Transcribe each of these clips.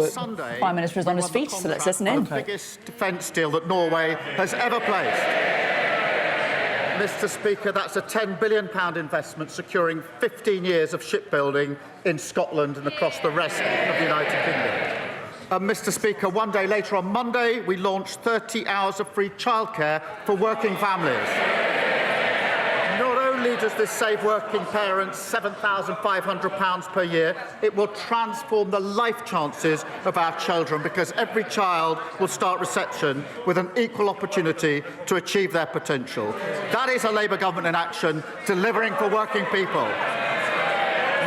Sunday, the Prime Minister is on his feet, so let's listen in. The biggest defence deal that Norway has ever placed. Mr. Speaker, that's a £10 billion investment securing 15 years of shipbuilding in Scotland and across the rest of the United Kingdom. Mr. Speaker, one day later on Monday, we launched 30 hours of free childcare for working families. Not only does this save working parents £7,500 per year, it will transform the life chances of our children because every child will start reception with an equal opportunity to achieve their potential. That is a Labour government in action, delivering for working people.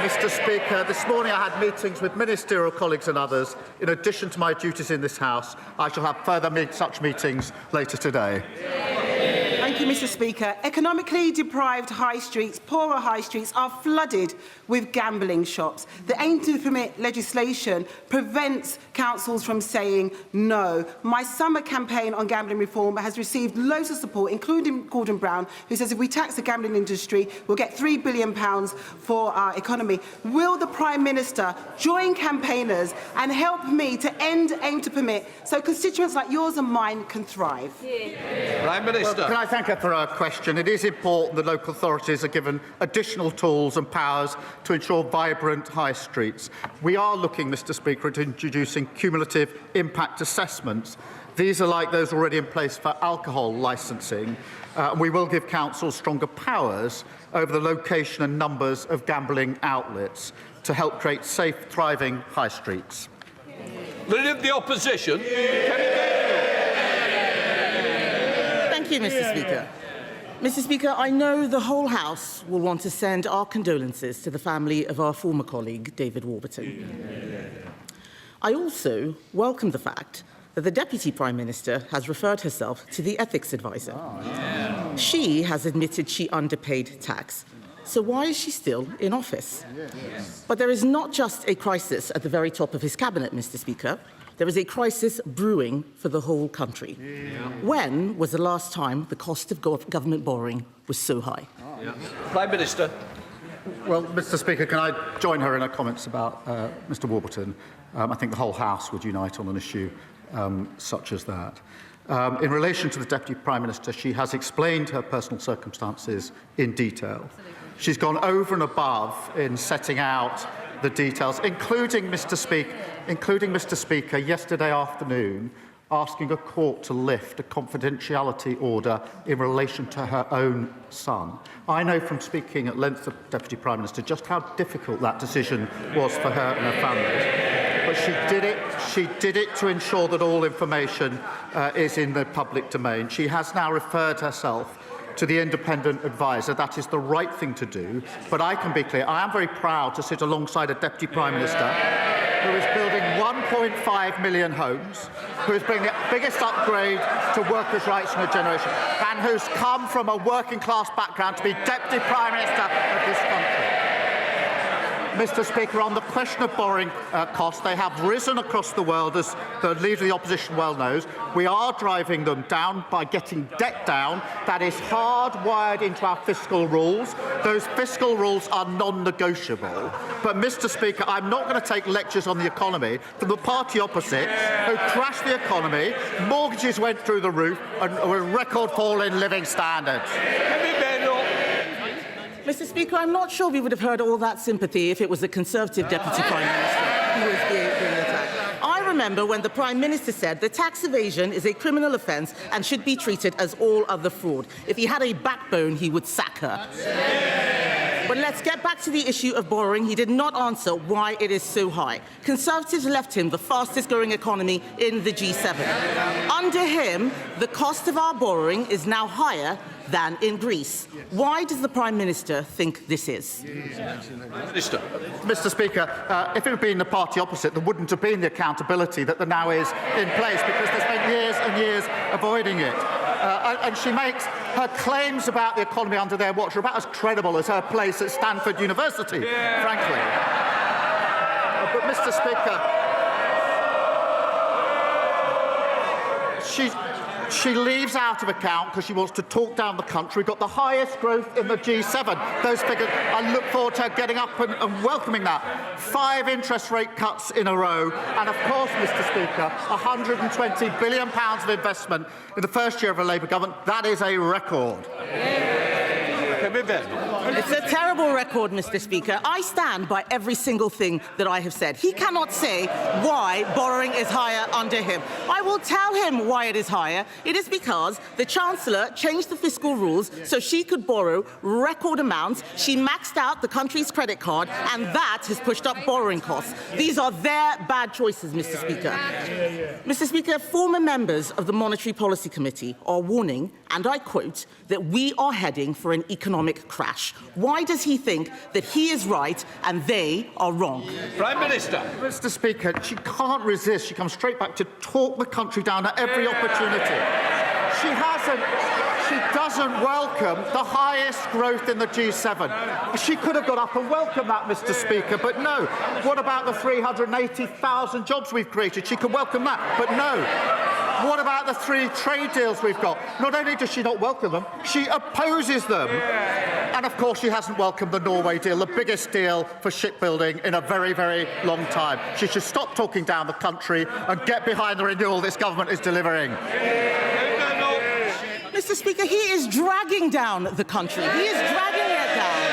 Mr. Speaker, this morning I had meetings with ministerial colleagues and others. In addition to my duties in this House, I shall have further such meetings later today. Thank you, Mr. Speaker. Economically deprived high streets, poorer high streets, are flooded with gambling shops. The aim to permit legislation prevents councils from saying no. My summer campaign on gambling reform has received loads of support, including Gordon Brown, who says if we tax the gambling industry, we'll get £3 billion for our economy. Will the Prime Minister join campaigners and help me to end aim to permit so constituents like yours and mine can thrive? Prime Minister. Well, can I thank her for her question? It is important that local authorities are given additional tools and powers to ensure vibrant high streets. We are looking, Mr. Speaker, at introducing cumulative impact assessments. These are like those already in place for alcohol licensing. We will give councils stronger powers over the location and numbers of gambling outlets to help create safe, thriving high streets. Leader of the Opposition. Thank you, Mr. Speaker. Mr. Speaker, I know the whole House will want to send our condolences to the family of our former colleague, David Warburton. I also welcome the fact that the Deputy Prime Minister has referred herself to the ethics advisor. She has admitted she underpaid tax. So why is she still in office? But there is not just a crisis at the very top of his cabinet, Mr. Speaker. There is a crisis brewing for the whole country. When was the last time the cost of government borrowing was so high? Prime Minister. Well, Mr. Speaker, can I join her in her comments about Mr. Warburton? I think the whole House would unite on an issue such as that. In relation to the Deputy Prime Minister, she has explained her personal circumstances in detail. She's gone over and above in setting out the details, including, Mr. Speaker, yesterday afternoon, asking a court to lift a confidentiality order in relation to her own son. I know from speaking at length to the Deputy Prime Minister just how difficult that decision was for her and her family. But she did it to ensure that all information is in the public domain. She has now referred herself to the independent advisor. That is the right thing to do. But I can be clear, I am very proud to sit alongside a Deputy Prime Minister who is building 1.5 million homes, who is bringing the biggest upgrade to workers' rights in a generation, and who's come from a working-class background to be Deputy Prime Minister of this country. Mr. Speaker, on the question of borrowing costs, they have risen across the world, as the Leader of the Opposition well knows. We are driving them down by getting debt down. That is hardwired into our fiscal rules. Those fiscal rules are non-negotiable. But, Mr. Speaker, I'm not going to take lectures on the economy from the party opposite, who crashed the economy, mortgages went through the roof, and a record fall in living standards. Mr. Speaker, I'm not sure we would have heard all that sympathy if it was a Conservative Deputy Prime Minister who was being attacked. I remember when the Prime Minister said that tax evasion is a criminal offence and should be treated as all other fraud. If he had a backbone, he would sack her. But let's get back to the issue of borrowing. He did not answer why it is so high. Conservatives left him the fastest-growing economy in the G7. Under him, the cost of our borrowing is now higher than in Greece. Why does the Prime Minister think this is? Mr. Speaker, if it had been the party opposite, there wouldn't have been the accountability that there now is in place, because there's been years and years avoiding it. And she makes her claims about the economy under their watch are about as credible as her place at Stanford University, frankly. But, Mr. Speaker, She leaves out of account because she wants to talk down the country. We've got the highest growth in the G7. Those figures, I look forward to her getting up and welcoming that. 5 interest rate cuts in a row. And of course, Mr. Speaker, £120 billion of investment in the first year of a Labour government. That is a record. It's a terrible record, Mr. Speaker. I stand by every single thing that I have said. He cannot say why borrowing is higher under him. I will tell him why it is higher. It is because the Chancellor changed the fiscal rules so she could borrow record amounts. She maxed out the country's credit card, and that has pushed up borrowing costs. These are their bad choices, Mr. Speaker. Mr. Speaker, former members of the Monetary Policy Committee are warning, and I quote, that we are heading for an economic crash. Why does he think that he is right and they are wrong? Prime Minister. Mr. Speaker, she can't resist. She comes straight back to talk the country down at every opportunity. She doesn't welcome the highest growth in the G7. She could have got up and welcomed that, Mr. Speaker, but no. What about the 380,000 jobs we've created? She could welcome that, but no. What about the 3 trade deals we've got? Not only does she not welcome them, she opposes them. And of course, she hasn't welcomed the Norway deal, the biggest deal for shipbuilding in a very, very long time. She should stop talking down the country and get behind the renewal this government is delivering. Mr. Speaker, he is dragging down the country. He is dragging it down.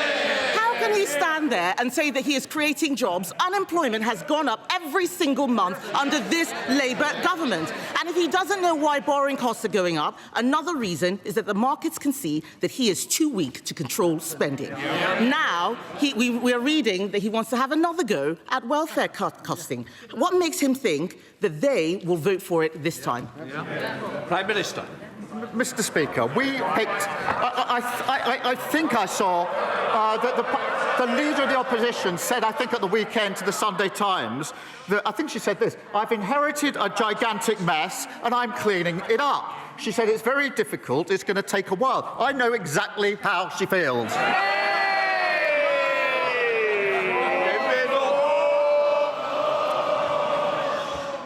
How can he stand there and say that he is creating jobs? Unemployment has gone up every single month under this Labour government. And if he doesn't know why borrowing costs are going up, another reason is that the markets can see that he is too weak to control spending. Now, we are reading that he wants to have another go at welfare costing. What makes him think that they will vote for it this time? Prime Minister. Mr. Speaker, we picked. I think I saw that the leader of the opposition said, I think at the weekend to the Sunday Times, that I think she said this: "I've inherited a gigantic mess and I'm cleaning it up." She said it's very difficult. It's going to take a while. I know exactly how she feels.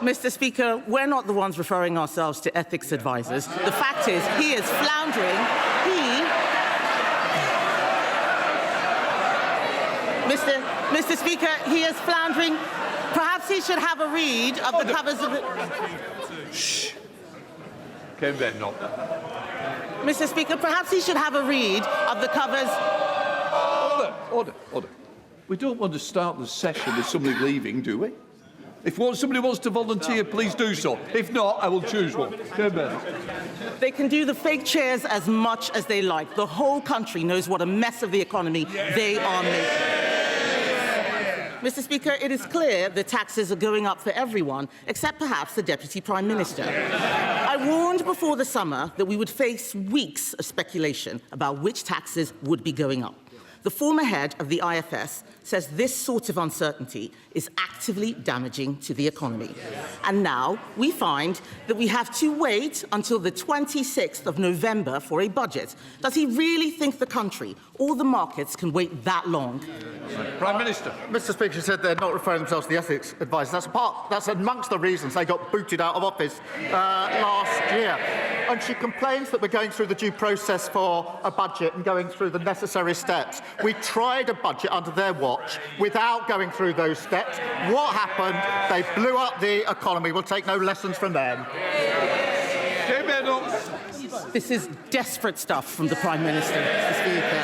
Mr. Speaker, we're not the ones referring ourselves to ethics advisors. The fact is, he is floundering. Mr. Speaker, he is floundering. Perhaps he should have a read of the covers of the... Shh. Mr. Speaker, perhaps he should have a read of the covers... Order. We don't want to start the session with somebody leaving, do we? If somebody wants to volunteer, please do so. If not, I will choose one. They can do the fake chairs as much as they like. The whole country knows what a mess of the economy they are making. Mr. Speaker, it is clear that taxes are going up for everyone, except perhaps the Deputy Prime Minister. I warned before the summer that we would face weeks of speculation about which taxes would be going up. The former head of the IFS says this sort of uncertainty is actively damaging to the economy. And now we find that we have to wait until the 26th of November for a budget. Does he really think the country or the markets can wait that long? Prime Minister. Mr. Speaker, she said they're not referring themselves to the ethics advisors. That's amongst the reasons they got booted out of office last year. And she complains that we're going through the due process for a budget and going through the necessary steps. We tried a budget under their watch without going through those steps. What happened? They blew up the economy. We'll take no lessons from them. This is desperate stuff from the Prime Minister, Mr. Speaker.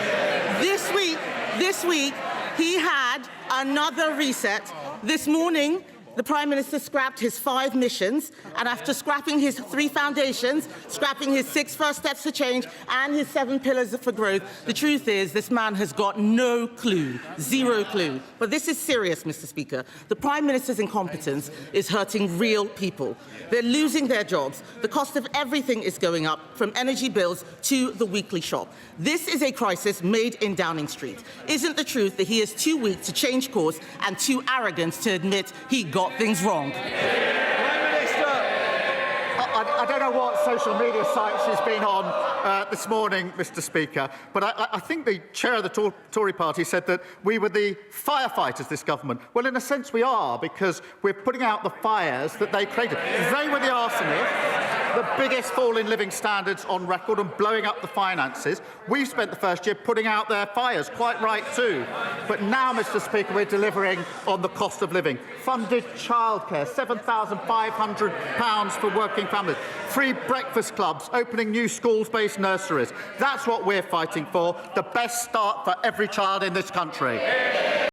This week, he had another reset. This morning, the Prime Minister scrapped his 5 missions, and after scrapping his 3 foundations, scrapping his 6 first steps for change, and his 7 pillars for growth, the truth is this man has got no clue, 0 clue. But this is serious, Mr. Speaker. The Prime Minister's incompetence is hurting real people. They're losing their jobs. The cost of everything is going up, from energy bills to the weekly shop. This is a crisis made in Downing Street. Isn't the truth that he is too weak to change course and too arrogant to admit he got things wrong? I I don't know what social media sites she's been on this morning, Mr. Speaker, but I think the chair of the Tory party said that we were the firefighters, this government. Well, in a sense we are, because we're putting out the fires that they created. They were the arsonists, the biggest fall in living standards on record and blowing up the finances. We've spent the first year putting out their fires, quite right too. But now, Mr. Speaker, we're delivering on the cost of living. Funded childcare, £7,500 for working families. Free breakfast clubs, opening new schools-based nurseries. That's what we're fighting for, the best start for every child in this country.